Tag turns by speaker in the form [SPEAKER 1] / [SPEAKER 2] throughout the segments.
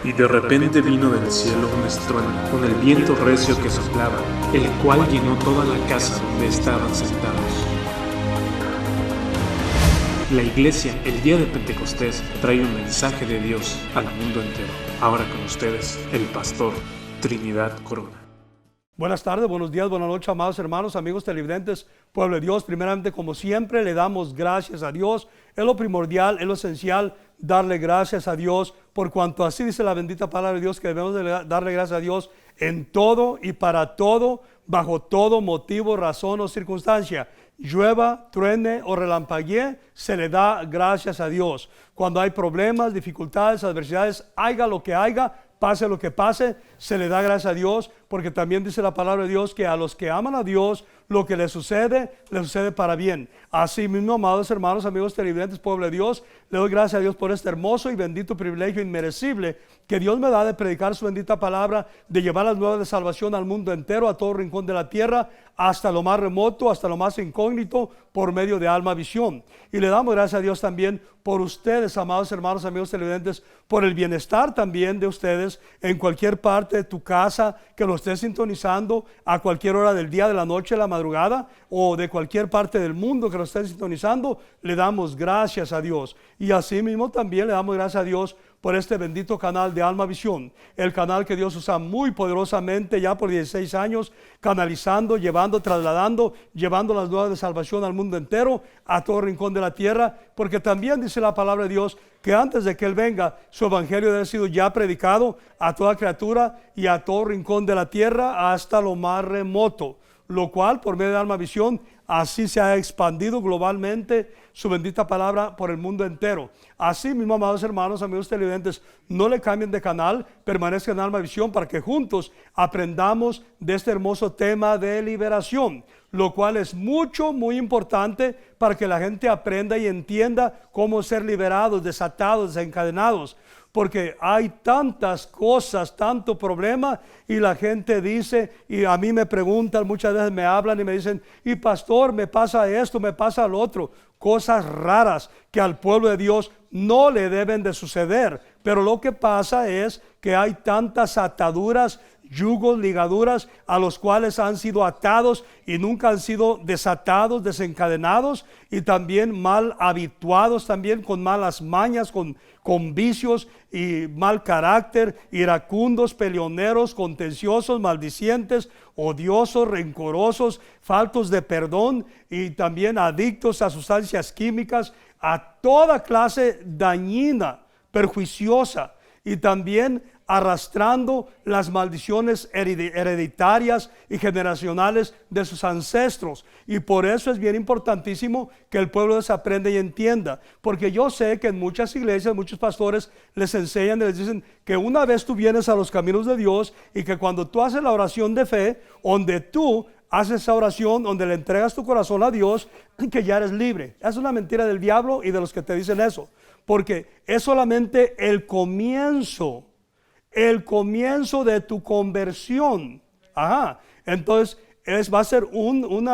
[SPEAKER 1] Y de repente vino del cielo un estruendo, con el viento recio que soplaba, el cual llenó toda la casa donde estaban sentados. La iglesia, el día de Pentecostés, trae un mensaje de Dios al mundo entero. Ahora con ustedes, el pastor Trinidad Corona.
[SPEAKER 2] Buenas tardes, buenos días, buenas noches, amados hermanos, amigos televidentes, pueblo de Dios. Primeramente, como siempre, le damos gracias a Dios. Es lo primordial, es lo esencial, darle gracias a Dios, por cuanto así dice la bendita palabra de Dios, que debemos de darle gracias a Dios en todo y para todo, bajo todo motivo, razón o circunstancia. Llueva, truene o relampaguee, se le da gracias a Dios. Cuando hay problemas, dificultades, adversidades, haya lo que haya, pase lo que pase, se le da gracias a Dios, porque también dice la palabra de Dios que a los que aman a Dios, lo que les sucede para bien. Así mismo, amados hermanos, amigos televidentes, pueblo de Dios, le doy gracias a Dios por este hermoso y bendito privilegio inmerecible que Dios me da de predicar su bendita palabra, de llevar las nuevas de salvación al mundo entero, a todo rincón de la tierra, hasta lo más remoto, hasta lo más incógnito, por medio de Alma Visión. Y le damos gracias a Dios también por ustedes, amados hermanos, amigos televidentes, por el bienestar también de ustedes en cualquier parte de tu casa, que lo estés sintonizando a cualquier hora del día, de la noche, de la madrugada, o de cualquier parte del mundo que lo estés sintonizando. Le damos gracias a Dios. Y así mismo también le damos gracias a Dios por este bendito canal de Alma Visión, el canal que Dios usa muy poderosamente ya por 16 años, canalizando, llevando, trasladando, llevando las nuevas de salvación al mundo entero, a todo rincón de la tierra, porque también dice la palabra de Dios que antes de que Él venga, su evangelio debe haber sido ya predicado a toda criatura y a todo rincón de la tierra, hasta lo más remoto, lo cual por medio de Alma Visión así se ha expandido globalmente su bendita palabra por el mundo entero. Así mismo, amados hermanos, amigos televidentes, no le cambien de canal, permanezcan en Alma Visión para que juntos aprendamos de este hermoso tema de liberación, lo cual es muy importante para que la gente aprenda y entienda cómo ser liberados, desatados, desencadenados. Porque hay tantas cosas, tanto problema, y la gente dice, y a mí me preguntan, muchas veces me hablan y me dicen, y pastor, me pasa esto, me pasa lo otro, cosas raras que al pueblo de Dios no le deben de suceder, pero lo que pasa es que hay tantas ataduras, yugos, ligaduras a los cuales han sido atados y nunca han sido desatados, desencadenados, y también mal habituados, también con malas mañas, con vicios y mal carácter, iracundos, peleoneros, contenciosos, maldicientes, odiosos, rencorosos, faltos de perdón, y también adictos a sustancias químicas, a toda clase dañina, perjuiciosa, y también arrastrando las maldiciones hereditarias y generacionales de sus ancestros. Y por eso es bien importantísimo que el pueblo desaprenda y entienda, porque yo sé que en muchas iglesias, muchos pastores les enseñan y les dicen que una vez tú vienes a los caminos de Dios, y que cuando tú haces la oración de fe, donde tú haces esa oración, donde le entregas tu corazón a Dios, que ya eres libre. Es una mentira del diablo y de los que te dicen eso, porque es solamente el comienzo de tu conversión. Entonces va a ser un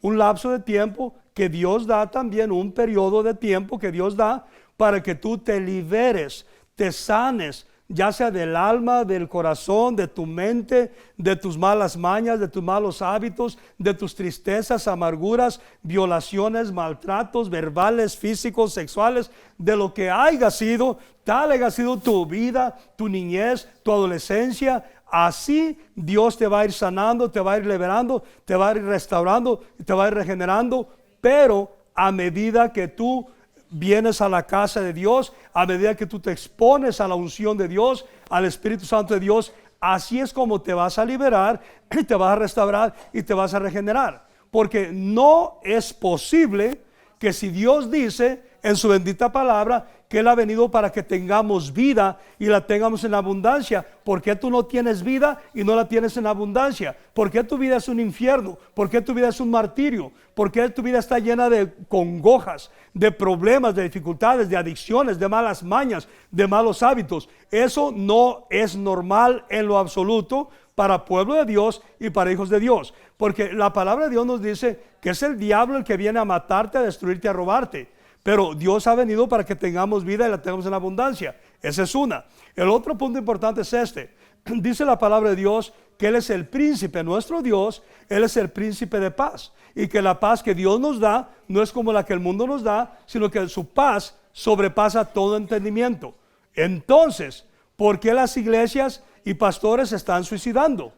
[SPEAKER 2] lapso de tiempo que Dios da, también un periodo de tiempo que Dios da para que tú te liberes, te sanes, ya sea del alma, del corazón, de tu mente, de tus malas mañas, de tus malos hábitos, de tus tristezas, amarguras, violaciones, maltratos verbales, físicos, sexuales, de lo que haya sido, tal haya sido tu vida, tu niñez, tu adolescencia. Así Dios te va a ir sanando, te va a ir liberando, te va a ir restaurando, te va a ir regenerando, pero a medida que tú vienes a la casa de Dios, a medida que tú te expones a la unción de Dios, al Espíritu Santo de Dios, así es como te vas a liberar, te vas a restaurar y te vas a regenerar. Porque no es posible que, si Dios dice en su bendita palabra que Él ha venido para que tengamos vida y la tengamos en abundancia, ¿por qué tú no tienes vida y no la tienes en abundancia? ¿Por qué tu vida es un infierno? ¿Por qué tu vida es un martirio? ¿Por qué tu vida está llena de congojas, de problemas, de dificultades, de adicciones, de malas mañas, de malos hábitos? Eso no es normal en lo absoluto para pueblo de Dios y para hijos de Dios, porque la palabra de Dios nos dice que es el diablo el que viene a matarte, a destruirte, a robarte. pero Dios ha venido para que tengamos vida y la tengamos en abundancia. Esa es una. El otro punto importante es este. Dice la palabra de Dios que Él es el príncipe, nuestro Dios, Él es el príncipe de paz. Y que la paz que Dios nos da no es como la que el mundo nos da, sino que su paz sobrepasa todo entendimiento. Entonces, ¿por qué las iglesias y pastores se están suicidando?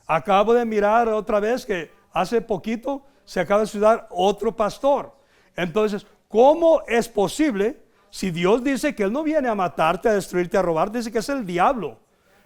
[SPEAKER 2] Acabo de mirar otra vez que hace poquito se acaba de suicidar otro pastor. Entonces, ¿cómo es posible si Dios dice que Él no viene a matarte, a destruirte, a robarte? Dice que es el diablo.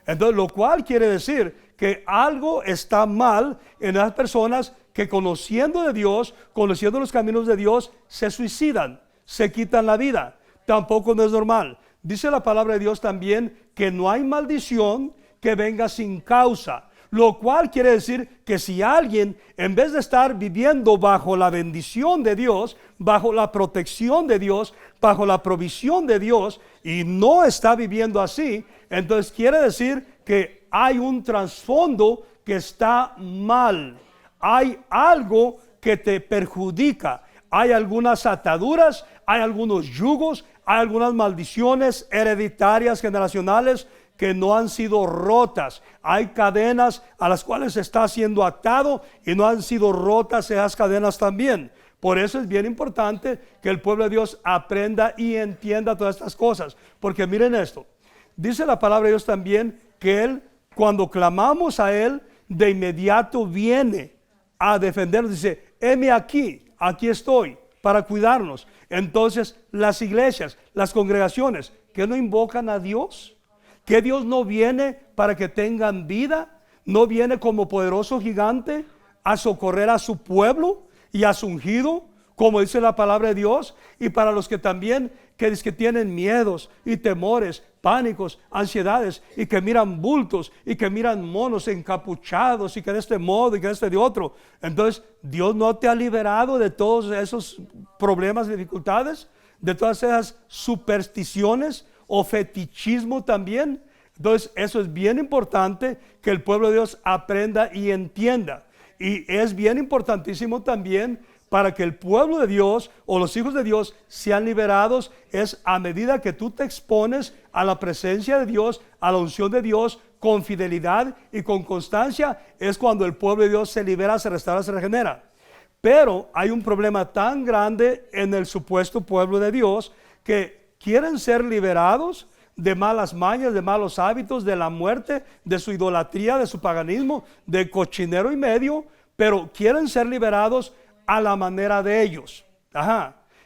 [SPEAKER 2] Entonces, lo cual quiere decir que algo está mal en las personas que conociendo de Dios, conociendo los caminos de Dios, se suicidan, se quitan la vida. Tampoco no es normal. Dice la palabra de Dios también que no hay maldición que venga sin causa. Lo cual quiere decir que si alguien, en vez de estar viviendo bajo la bendición de Dios, bajo la protección de Dios, bajo la provisión de Dios, y no está viviendo así, entonces quiere decir que hay un trasfondo que está mal. Hay algo que te perjudica. Hay algunas ataduras, hay algunos yugos, hay algunas maldiciones hereditarias, generacionales, que no han sido rotas. Hay cadenas a las cuales se está siendo atado y no han sido rotas esas cadenas también. Por eso es bien importante que el pueblo de Dios aprenda y entienda todas estas cosas. Porque miren esto, dice la palabra de Dios también que Él, cuando clamamos a Él, de inmediato viene a defendernos. Dice, heme aquí, aquí estoy para cuidarnos. Entonces las iglesias, las congregaciones que no invocan a Dios, que Dios no viene para que tengan vida, no viene como poderoso gigante a socorrer a su pueblo y a su ungido, como dice la palabra de Dios. Y para los que también que tienen miedos y temores, pánicos, ansiedades, y que miran bultos y que miran monos encapuchados y que de este modo y que de este de otro, entonces Dios no te ha liberado de todos esos problemas, dificultades, de todas esas supersticiones o fetichismo también. Entonces eso es bien importante que el pueblo de Dios aprenda y entienda. Y es bien importantísimo también para que el pueblo de Dios o los hijos de Dios sean liberados, es a medida que tú te expones a la presencia de Dios, a la unción de Dios, con fidelidad y con constancia, es cuando el pueblo de Dios se libera, se restaura, se regenera. Pero hay un problema tan grande en el supuesto pueblo de Dios que quieren ser liberados de malas mañas, de malos hábitos, de la muerte, de su idolatría, de su paganismo, de cochinero y medio, pero quieren ser liberados a la manera de ellos.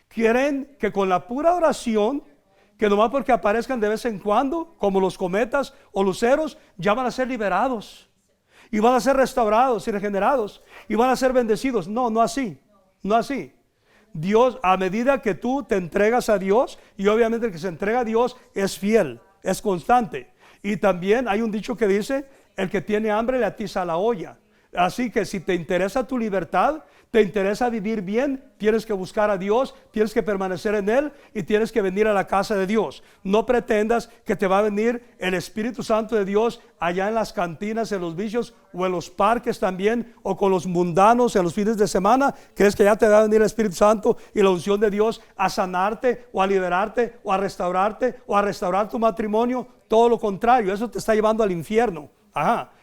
[SPEAKER 2] Quieren que con la pura oración, que nomás porque aparezcan de vez en cuando, como los cometas o luceros, ya van a ser liberados y van a ser restaurados y regenerados y van a ser bendecidos. No, no así, no así. Dios, a medida que tú te entregas a Dios, y obviamente el que se entrega a Dios es fiel, es constante. Y también hay un dicho que dice, el que tiene hambre le atiza la olla. Así que si te interesa tu libertad, te interesa vivir bien, tienes que buscar a Dios, tienes que permanecer en Él y tienes que venir a la casa de Dios. No pretendas que te va a venir el Espíritu Santo de Dios allá en las cantinas, en los vicios o en los parques también, o con los mundanos en los fines de semana. Crees que ya te va a venir el Espíritu Santo y la unción de Dios a sanarte o a liberarte o a restaurar tu matrimonio. Todo lo contrario, eso te está llevando al infierno.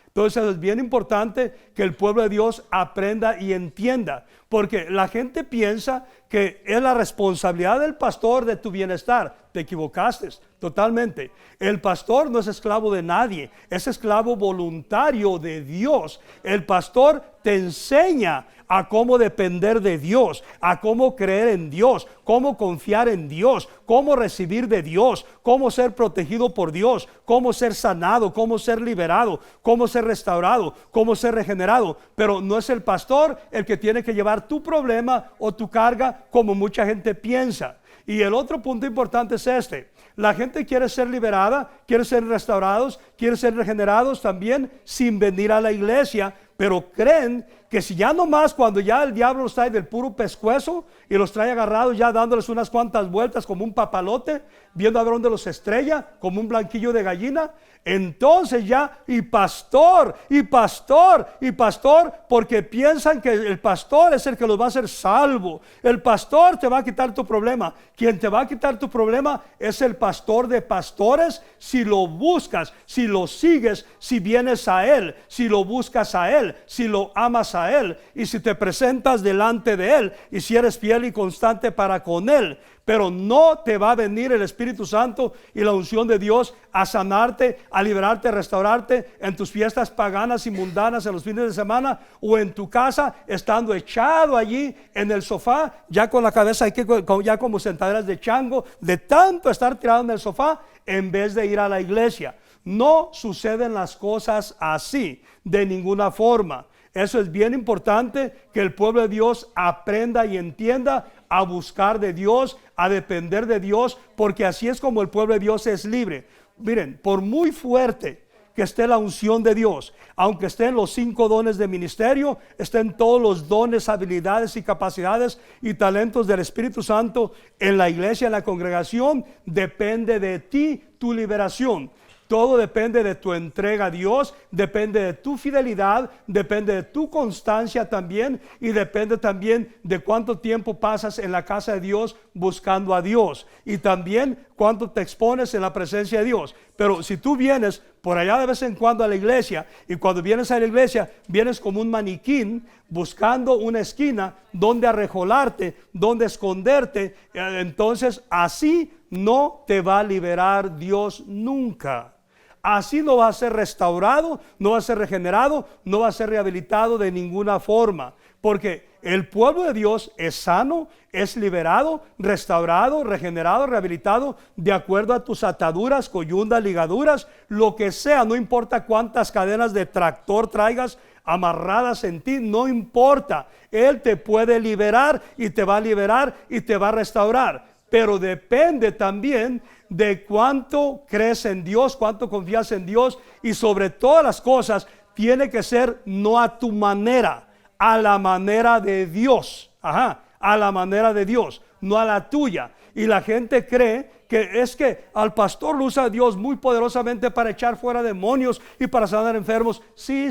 [SPEAKER 2] Entonces es bien importante que el pueblo de Dios aprenda y entienda, porque la gente piensa que es la responsabilidad del pastor de tu bienestar. Te equivocaste totalmente. El pastor no es esclavo de nadie, es esclavo voluntario de Dios. El pastor te enseña a cómo depender de Dios, a cómo creer en Dios, cómo confiar en Dios, cómo recibir de Dios, cómo ser protegido por Dios, cómo ser sanado, cómo ser liberado, cómo ser restaurado, cómo ser regenerado. Pero no es el pastor el que tiene que llevar tu problema o tu carga como mucha gente piensa. Y el otro punto importante es este: la gente quiere ser liberada, quiere ser restaurados, quiere ser regenerados también sin venir a la iglesia, pero creen que si ya nomás cuando ya el diablo los trae del puro pescuezo y los trae agarrados ya dándoles unas cuantas vueltas como un papalote, viendo a ver dónde los estrella como un blanquillo de gallina. Entonces ya, y pastor, porque piensan que el pastor es el que los va a hacer salvo. El pastor te va a quitar tu problema. Quien te va a quitar tu problema es el pastor de pastores, si lo buscas, si lo sigues, si vienes a él, si lo buscas a él, si lo amas a él, y si te presentas delante de él, y si eres fiel y constante para con él. Pero no te va a venir el Espíritu Santo y la unción de Dios a sanarte, a liberarte, a restaurarte en tus fiestas paganas y mundanas en los fines de semana, o en tu casa estando echado allí en el sofá, ya con la cabeza aquí, ya como sentaderas de chango, de tanto estar tirado en el sofá, en vez de ir a la iglesia. No suceden las cosas así, de ninguna forma. Eso es bien importante, que el pueblo de Dios aprenda y entienda a buscar de Dios, a depender de Dios, porque así es como el pueblo de Dios es libre. Miren, por muy fuerte que esté la unción de Dios, aunque estén los 5 dones de ministerio, estén todos los dones, habilidades y capacidades y talentos del Espíritu Santo en la iglesia, en la congregación, depende de ti tu liberación. Todo depende de tu entrega a Dios, depende de tu fidelidad, depende de tu constancia también, y depende también de cuánto tiempo pasas en la casa de Dios buscando a Dios, y también cuánto te expones en la presencia de Dios. Pero si tú vienes por allá de vez en cuando a la iglesia, y cuando vienes a la iglesia vienes como un maniquín buscando una esquina donde arrejolarte, donde esconderte, entonces así no te va a liberar Dios nunca. Así no va a ser restaurado, no va a ser regenerado, no va a ser rehabilitado de ninguna forma. Porque el pueblo de Dios es sano, es liberado, restaurado, regenerado, rehabilitado, de acuerdo a tus ataduras, coyundas, ligaduras, lo que sea. No importa cuántas cadenas de tractor traigas amarradas en ti, no importa. Él te puede liberar y te va a liberar y te va a restaurar. Pero depende también de cuánto crees en Dios, cuánto confías en Dios, y sobre todas las cosas tiene que ser no a tu manera, a la manera de Dios. A la manera de Dios, no a la tuya. Y la gente cree que es que al pastor lo usa Dios muy poderosamente para echar fuera demonios y para sanar enfermos. Sí,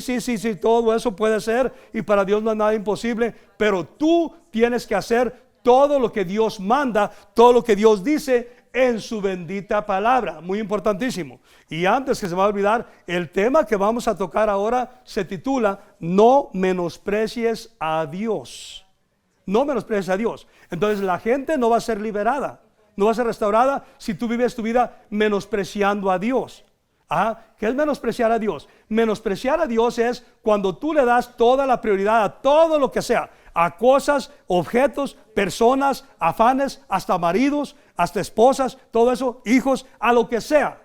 [SPEAKER 2] todo eso puede ser, y para Dios no es nada imposible, pero tú tienes que hacer todo lo que Dios manda, todo lo que Dios dice en su bendita palabra. Muy importantísimo. Y antes que se me va a olvidar, el tema que vamos a tocar ahora se titula No menosprecies a Dios. No menosprecies a Dios. Entonces la gente no va a ser liberada, no va a ser restaurada si tú vives tu vida menospreciando a Dios. ¿Qué es menospreciar a Dios? Menospreciar a Dios es cuando tú le das toda la prioridad a todo lo que sea, a cosas, objetos, personas, afanes, hasta maridos, hasta esposas, todo eso, hijos, a lo que sea.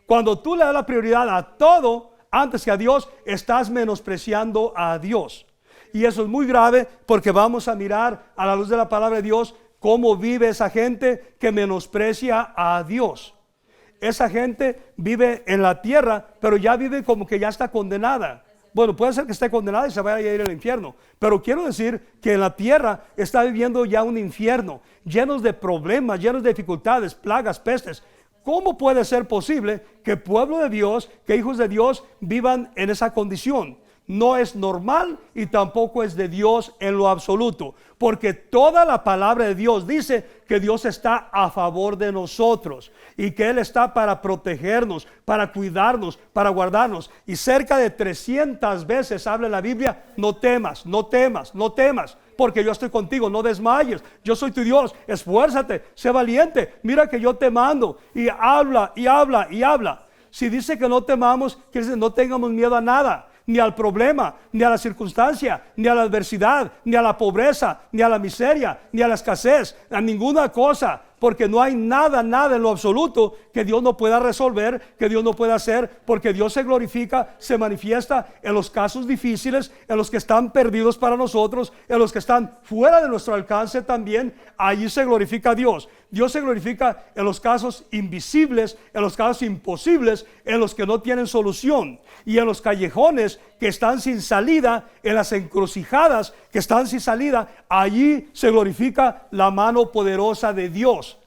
[SPEAKER 2] Cuando tú le das la prioridad a todo antes que a Dios, estás menospreciando a Dios. Y eso es muy grave, porque vamos a mirar a la luz de la palabra de Dios cómo vive esa gente que menosprecia a Dios. Esa gente vive en la tierra, pero ya vive como que ya está condenada. Bueno, puede ser que esté condenada y se vaya a ir al infierno, pero quiero decir que en la tierra está viviendo ya un infierno, llenos de problemas, llenos de dificultades, plagas, pestes. ¿Cómo puede ser posible que pueblo de Dios, que hijos de Dios vivan en esa condición? No es normal y tampoco es de Dios en lo absoluto, porque toda la palabra de Dios dice que Dios está a favor de nosotros y que Él está para protegernos, para cuidarnos, para guardarnos. Y cerca de 300 veces habla en la Biblia: no temas, no temas, no temas, porque yo estoy contigo, no desmayes, yo soy tu Dios, esfuérzate, sé valiente, mira que yo te mando. Y habla y habla y habla. Si dice que no temamos, quiere decir no tengamos miedo a nada, ni al problema, ni a la circunstancia, ni a la adversidad, ni a la pobreza, ni a la miseria, ni a la escasez, a ninguna cosa, porque no hay nada en lo absoluto que Dios no pueda resolver, que Dios no pueda hacer, porque Dios se glorifica, se manifiesta en los casos difíciles, en los que están perdidos para nosotros, en los que están fuera de nuestro alcance también. Allí se glorifica Dios. Dios se glorifica en los casos invisibles, en los casos imposibles, en los que no tienen solución, y en los callejones que están sin salida, en las encrucijadas que están sin salida. Allí se glorifica la mano poderosa de Dios.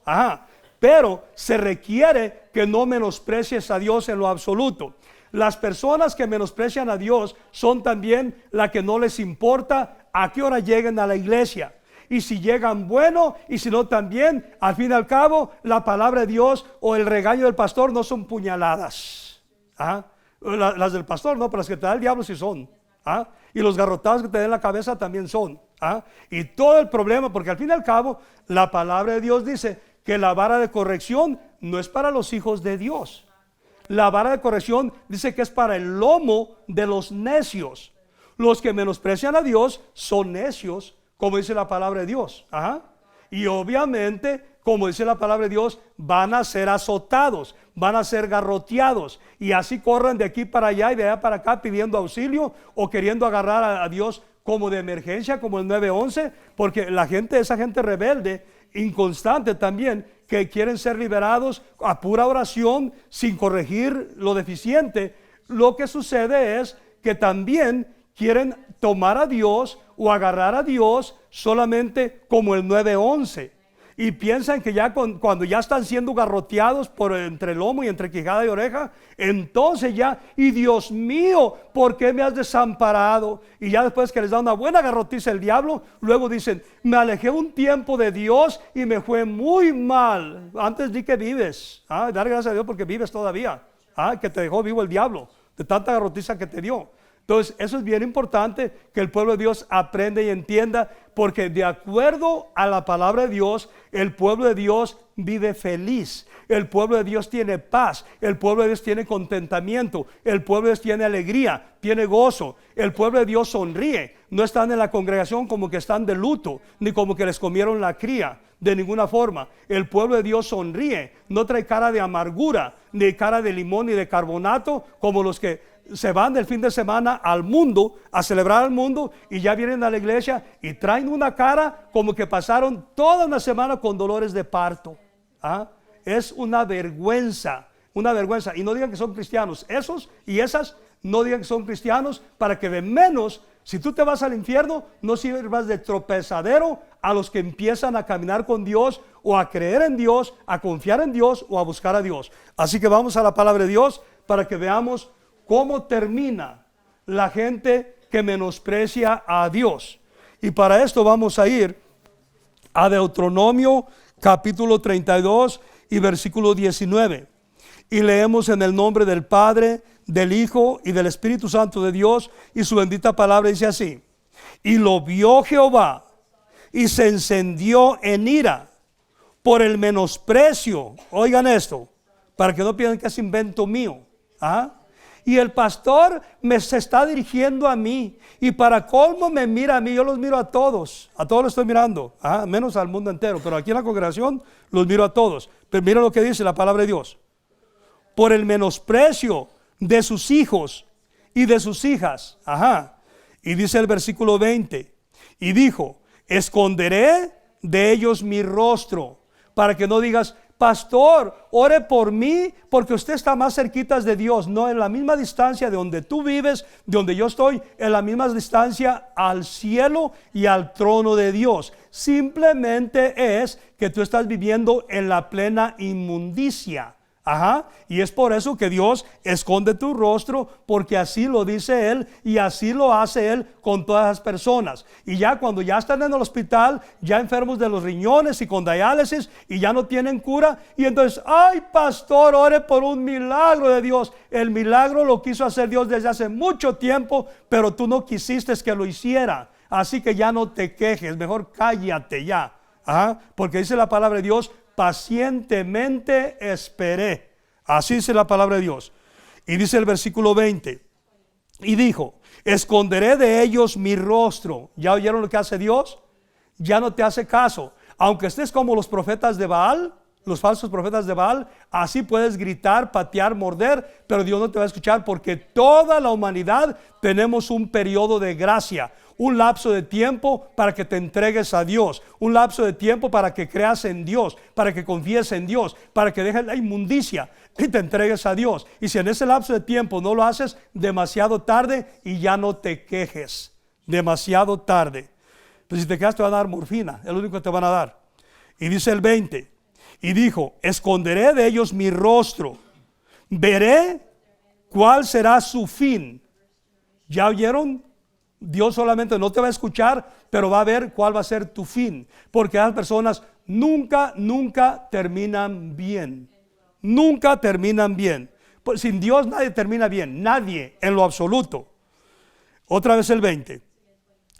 [SPEAKER 2] pero se requiere que no menosprecies a Dios en lo absoluto. Las personas que menosprecian a Dios son también las que no les importa a qué hora lleguen a la iglesia. Y si llegan, bueno, y si no también, al fin y al cabo, la palabra de Dios o el regaño del pastor no son puñaladas. Las del pastor no, pero las que te da el diablo sí son. Y los garrotados que te da en la cabeza también son. Y todo el problema, porque al fin y al cabo, la palabra de Dios dice que la vara de corrección no es para los hijos de Dios. La vara de corrección dice que es para el lomo de los necios. Los que menosprecian a Dios son necios, como dice la palabra de Dios. Y obviamente, como dice la palabra de Dios, van a ser azotados, van a ser garroteados, y así corren de aquí para allá y de allá para acá pidiendo auxilio o queriendo agarrar a Dios como de emergencia, como el 911, porque esa gente rebelde, inconstante también, que quieren ser liberados a pura oración sin corregir lo deficiente. Lo que sucede es que también quieren tomar a Dios o agarrar a Dios solamente como el 911, y piensan que ya cuando ya están siendo garroteados por entre lomo y entre quijada y oreja, entonces ya, y Dios mío, ¿por qué me has desamparado? Y ya después que les da una buena garrotiza el diablo, luego dicen, me alejé un tiempo de Dios y me fue muy mal. Antes di que vives, dar gracias a Dios porque vives todavía, que te dejó vivo el diablo de tanta garrotiza que te dio. Entonces, eso es bien importante que el pueblo de Dios aprenda y entienda, porque de acuerdo a la palabra de Dios, el pueblo de Dios vive feliz, el pueblo de Dios tiene paz, el pueblo de Dios tiene contentamiento, el pueblo de Dios tiene alegría, tiene gozo, el pueblo de Dios sonríe. No están en la congregación como que están de luto, ni como que les comieron la cría, de ninguna forma. El pueblo de Dios sonríe, no trae cara de amargura, ni cara de limón ni de carbonato, como los que se van del fin de semana al mundo, a celebrar al mundo, y ya vienen a la iglesia y traen una cara como que pasaron toda una semana con dolores de parto. Es una vergüenza, y no digan que son cristianos. Esos y esas no digan que son cristianos, para que de menos, si tú te vas al infierno, no sirvas de tropezadero a los que empiezan a caminar con Dios, o a creer en Dios, a confiar en Dios, o a buscar a Dios. Así que vamos a la palabra de Dios para que veamos cómo termina la gente que menosprecia a Dios. Y para esto vamos a ir a Deuteronomio capítulo 32 y versículo 19. Y leemos en el nombre del Padre, del Hijo y del Espíritu Santo de Dios, y su bendita palabra dice así: y lo vio Jehová y se encendió en ira por el menosprecio. Oigan esto, para que no piensen que es invento mío. Y el pastor se está dirigiendo a mí, y para colmo me mira a mí. Yo los miro a todos los estoy mirando, menos al mundo entero, pero aquí en la congregación los miro a todos. Pero mira lo que dice la palabra de Dios: por el menosprecio de sus hijos y de sus hijas. Y dice el versículo 20: y dijo, esconderé de ellos mi rostro, para que no digas, pastor, ore por mí, porque usted está más cerquita de Dios. No, en la misma distancia de donde tú vives, de donde yo estoy, en la misma distancia al cielo y al trono de Dios. Simplemente es que tú estás viviendo en la plena inmundicia. Y es por eso que Dios esconde tu rostro, porque así lo dice Él, y así lo hace Él con todas las personas. Y ya cuando ya están en el hospital, ya enfermos de los riñones y con diálisis, y ya no tienen cura, y entonces, ay pastor, ore por un milagro de Dios. El milagro lo quiso hacer Dios desde hace mucho tiempo, pero tú no quisiste que lo hiciera. Así que ya no te quejes, mejor cállate ya. Porque dice la palabra de Dios, pacientemente esperé. Así dice la palabra de Dios. Y dice el versículo 20: y dijo, esconderé de ellos mi rostro. ¿Ya oyeron lo que hace Dios? Ya no te hace caso. Aunque estés como los profetas de Baal, los falsos profetas de Baal, así puedes gritar, patear, morder, pero Dios no te va a escuchar, porque toda la humanidad tenemos un periodo de gracia, un lapso de tiempo para que te entregues a Dios, un lapso de tiempo para que creas en Dios, para que confíes en Dios, para que dejes la inmundicia y te entregues a Dios. Y si en ese lapso de tiempo no lo haces, demasiado tarde, y ya no te quejes, demasiado tarde. Pues si te quedas te van a dar morfina, es lo único que te van a dar. Y dice el 20: Y dijo, esconderé de ellos mi rostro, veré cuál será su fin. ¿Ya oyeron? Dios solamente no te va a escuchar, pero va a ver cuál va a ser tu fin. Porque las personas nunca terminan bien. Nunca terminan bien. Pues sin Dios nadie termina bien, nadie en lo absoluto. Otra vez el 20.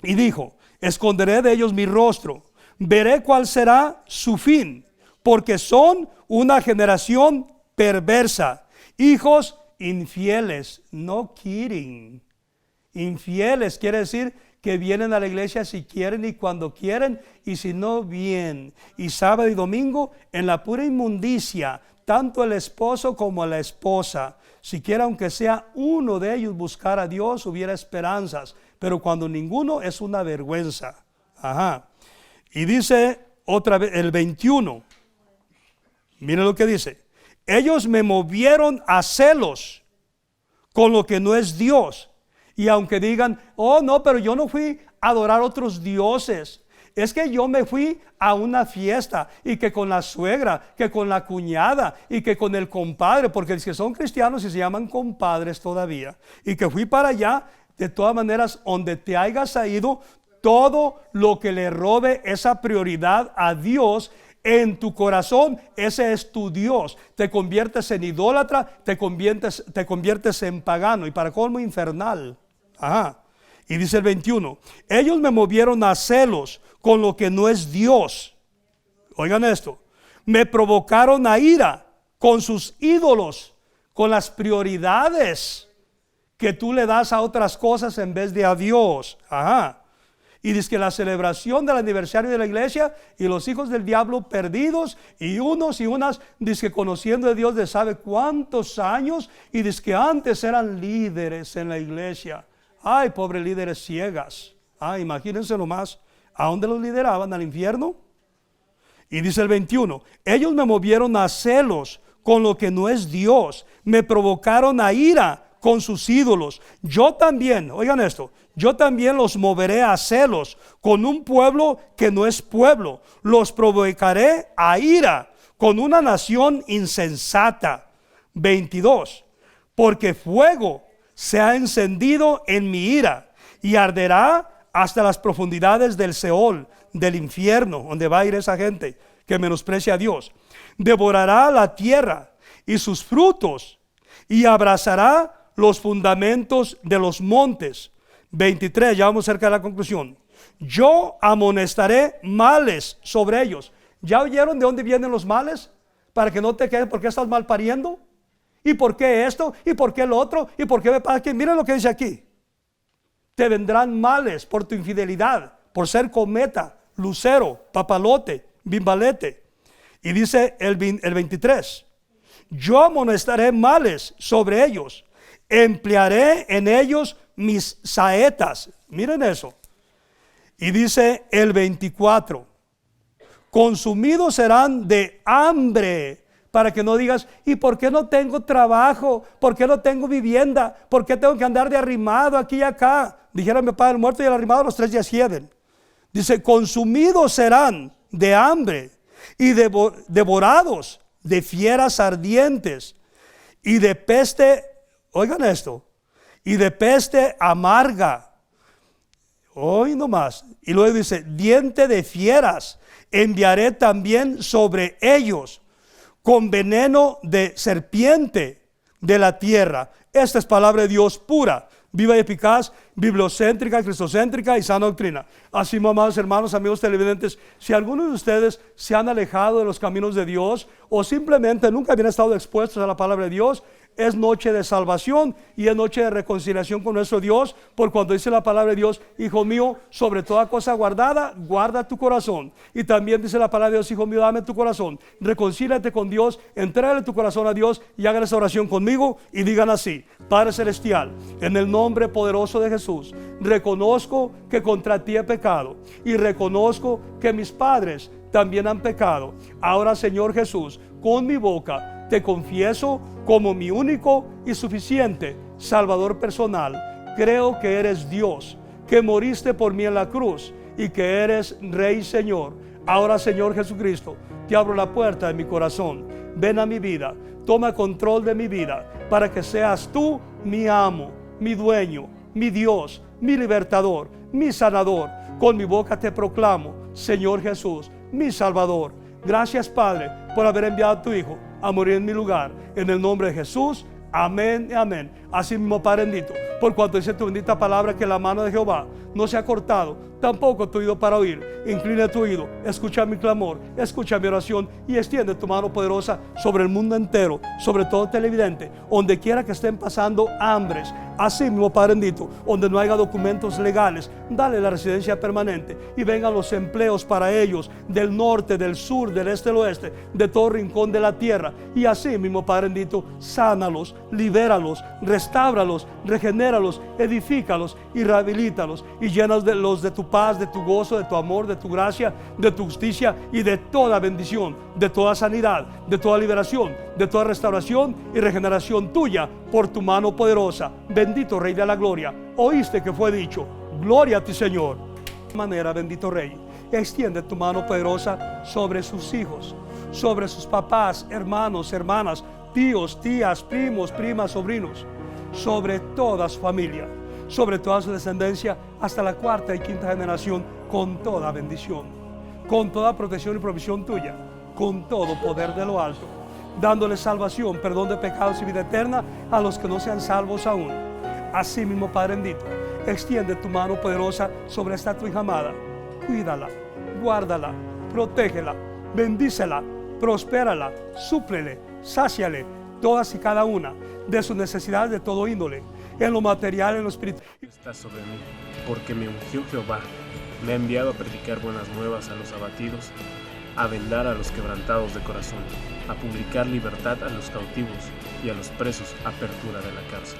[SPEAKER 2] Y dijo, esconderé de ellos mi rostro, veré cuál será su fin, porque son una generación perversa, hijos infieles. No kidding. Infieles quiere decir que vienen a la iglesia si quieren y cuando quieren, y si no, bien. Y sábado y domingo en la pura inmundicia, tanto el esposo como la esposa. Siquiera aunque sea uno de ellos buscar a Dios, hubiera esperanzas. Pero cuando ninguno, es una vergüenza. Ajá. Y dice otra vez el 21. Miren lo que dice. Ellos me movieron a celos con lo que no es Dios. Y aunque digan, oh no, pero yo no fui a adorar otros dioses. Es que yo me fui a una fiesta y que con la suegra, que con la cuñada y que con el compadre, porque es que son cristianos y se llaman compadres todavía. Y que fui para allá, de todas maneras, donde te hayas ido, todo lo que le robe esa prioridad a Dios en tu corazón, ese es tu Dios. Te conviertes en idólatra, te conviertes en pagano y para colmo infernal. Ajá. Y dice el 21, ellos me movieron a celos con lo que no es Dios. Oigan esto, me provocaron a ira con sus ídolos, con las prioridades que tú le das a otras cosas en vez de a Dios. Ajá. Y dice que la celebración del aniversario de la iglesia y los hijos del diablo perdidos y unos y unas, dice que conociendo a Dios de sabe cuántos años, y dice que antes eran líderes en la iglesia. Ay, pobres líderes ciegas. Ay, imagínense nomás, ¿a dónde los lideraban? ¿Al infierno? Y dice el 21, ellos me movieron a celos con lo que no es Dios, me provocaron a ira con sus ídolos. Yo también, oigan esto, yo también los moveré a celos con un pueblo que no es pueblo. Los provocaré a ira con una nación insensata. 22, porque fuego se ha encendido en mi ira y arderá hasta las profundidades del Seol, del infierno, donde va a ir esa gente que menosprecia a Dios. Devorará la tierra y sus frutos y abrazará los fundamentos de los montes. 23, ya vamos cerca de la conclusión. Yo amonestaré males sobre ellos. ¿Ya oyeron de dónde vienen los males? Para que no te quedes, ¿por qué estás mal pariendo? ¿Y por qué esto? ¿Y por qué lo otro? ¿Y por qué me pasa aquí? Miren lo que dice aquí. Te vendrán males por tu infidelidad, por ser cometa, lucero, papalote, bimbalete. Y dice el 23, yo amonestaré males sobre ellos, emplearé en ellos mis saetas. Miren eso. Y dice el 24, consumidos serán de hambre, para que no digas, ¿y por qué no tengo trabajo? ¿Por qué no tengo vivienda? ¿Por qué tengo que andar de arrimado aquí y acá? Dijera mi padre, el muerto y el arrimado los 3 días hieden. Dice, consumidos serán de hambre y devorados de fieras ardientes y de peste, oigan esto, y de peste amarga. Hoy nomás. Y luego dice, diente de fieras enviaré también sobre ellos, con veneno de serpiente de la tierra. Esta es palabra de Dios pura, viva y eficaz, bibliocéntrica, cristocéntrica y sana doctrina. Así, amados hermanos, amigos televidentes, si algunos de ustedes se han alejado de los caminos de Dios o simplemente nunca habían estado expuestos a la palabra de Dios, es noche de salvación y es noche de reconciliación con nuestro Dios, por cuando dice la palabra de Dios, hijo mío, sobre toda cosa guardada, guarda tu corazón. Y también dice la palabra de Dios, hijo mío, dame tu corazón, reconcíliate con Dios, entrégale tu corazón a Dios y hagan esa oración conmigo y digan así: Padre Celestial, en el nombre poderoso de Jesús, reconozco que contra ti he pecado y reconozco que mis padres también han pecado. Ahora, Señor Jesús, con mi boca te confieso como mi único y suficiente Salvador personal. Creo que eres Dios, que moriste por mí en la cruz y que eres Rey y Señor. Ahora, Señor Jesucristo, te abro la puerta de mi corazón. Ven a mi vida, toma control de mi vida, para que seas tú mi amo, mi dueño, mi Dios, mi libertador, mi sanador. Con mi boca te proclamo, Señor Jesús, mi Salvador. Gracias, Padre, por haber enviado a tu Hijo a morir en mi lugar. En el nombre de Jesús, amén y amén. Así mismo, Padre bendito, por cuanto dice tu bendita palabra que la mano de Jehová no se ha cortado, tampoco tu oído para oír. Inclina tu oído, escucha mi clamor, escucha mi oración y extiende tu mano poderosa sobre el mundo entero, sobre todo televidente, donde quiera que estén pasando hambres. Así mismo, Padre bendito, donde no haya documentos legales, dale la residencia permanente y vengan los empleos para ellos del norte, del sur, del este, del oeste, de todo rincón de la tierra. Y así mismo, Padre bendito, sánalos, libéralos, restáuralos, regenéralos, edifícalos y rehabilítalos y llenas de los de tu paz, de tu gozo, de tu amor, de tu gracia, de tu justicia y de toda bendición, de toda sanidad, de toda liberación, de toda restauración y regeneración tuya por tu mano poderosa. Bendito Rey de la Gloria, oíste que fue dicho, gloria a ti, Señor. De manera, bendito Rey, extiende tu mano poderosa sobre sus hijos, sobre sus papás, hermanos, hermanas, tíos, tías, primos, primas, sobrinos, sobre toda su familia, sobre toda su descendencia, hasta la cuarta y quinta generación, con toda bendición, con toda protección y provisión tuya, con todo poder de lo alto, dándole salvación, perdón de pecados y vida eterna a los que no sean salvos aún. Así mismo, Padre bendito, extiende tu mano poderosa sobre esta tu hija amada, cuídala, guárdala, protégela, bendícela, prospérala, súplele, sáciale todas y cada una de sus necesidades de todo índole, en lo material, en lo espiritual.
[SPEAKER 1] Está sobre mí, porque me ungió Jehová, me ha enviado a predicar buenas nuevas a los abatidos, a vendar a los quebrantados de corazón, a publicar libertad a los cautivos y a los presos apertura de la cárcel.